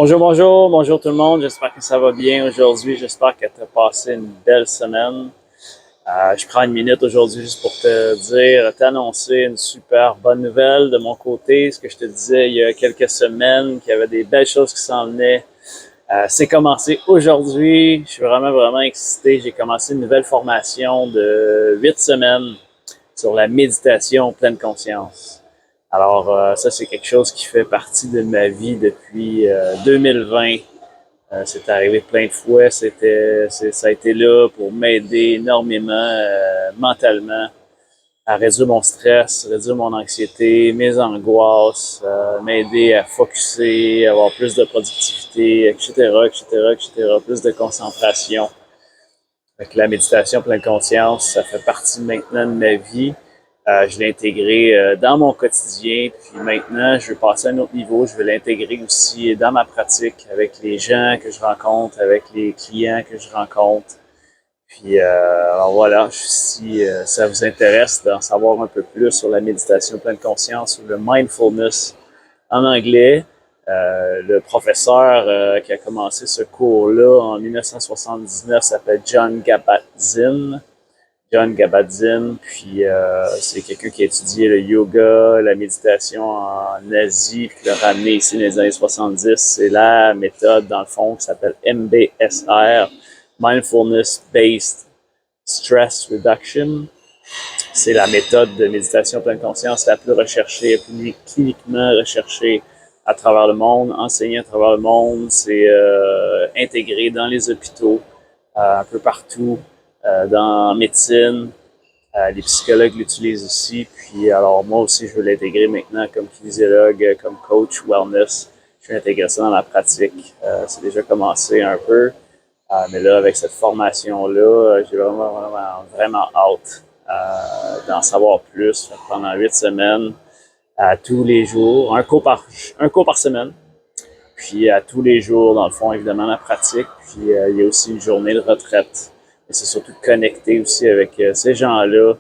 Bonjour tout le monde, j'espère que ça va bien aujourd'hui, j'espère que tu as passé une belle semaine. Je prends une minute aujourd'hui juste pour te dire, t'annoncer une super bonne nouvelle de mon côté. Ce que je te disais il y a quelques semaines, qu'il y avait des belles choses qui s'en venaient. C'est commencé aujourd'hui, je suis vraiment excité. J'ai commencé une nouvelle formation de 8 semaines sur la méditation pleine conscience. Alors, ça, c'est quelque chose qui fait partie de ma vie depuis 2020. C'est arrivé plein de fois. Ça a été là pour m'aider énormément mentalement à réduire mon stress, réduire mon anxiété, mes angoisses, m'aider à focusser, avoir plus de productivité, etc., plus de concentration. Fait que la méditation pleine conscience, ça fait partie maintenant de ma vie. Je l'ai intégré dans mon quotidien. Puis maintenant, je veux passer à un autre niveau. Je veux l'intégrer aussi dans ma pratique avec les gens que je rencontre, avec les clients que je rencontre. Puis alors voilà, si ça vous intéresse d'en savoir un peu plus sur la méditation pleine conscience ou le mindfulness en anglais, le professeur qui a commencé ce cours-là en 1979 s'appelle John Kabat-Zinn. John Kabat-Zinn, puis c'est quelqu'un qui a étudié le yoga, la méditation en Asie, puis l'a ramené ici dans les années 70. C'est la méthode, dans le fond, qui s'appelle MBSR, Mindfulness Based Stress Reduction. C'est la méthode de méditation pleine conscience la plus recherchée, la plus cliniquement recherchée à travers le monde, enseignée à travers le monde. C'est intégré dans les hôpitaux, un peu partout, dans la médecine. Les psychologues l'utilisent aussi. Puis alors moi aussi, je veux l'intégrer maintenant comme kinésiologue, comme coach wellness. Je veux intégrer ça dans la pratique. C'est déjà commencé un peu. Mais là, avec cette formation-là, j'ai vraiment hâte d'en savoir plus pendant 8 semaines, tous les jours, un cours par semaine, puis à tous les jours, dans le fond, évidemment, la pratique, puis il y a aussi une journée de retraite. Et c'est surtout de connecter aussi avec ces gens-là,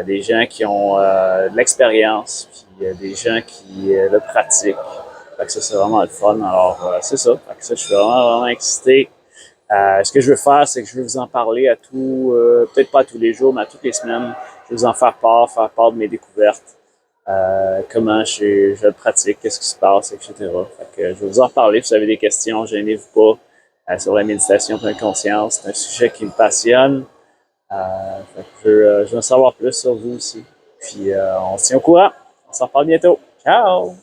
des gens qui ont de l'expérience, puis des gens qui le pratiquent. Fait que ça, c'est vraiment le fun. Alors, c'est ça. Fait que ça, je suis vraiment excité. Ce que je veux faire, c'est que je veux vous en parler à peut-être pas tous les jours, mais à toutes les semaines. Je veux vous en faire part de mes découvertes, comment je le pratique, qu'est-ce qui se passe, etc. Fait que je vais vous en parler. Si vous avez des questions, gênez-vous pas sur la méditation pleine conscience. C'est un sujet qui me passionne. Fait que je veux en savoir plus sur vous aussi. Puis on se tient au courant. On s'en reparle bientôt. Ciao!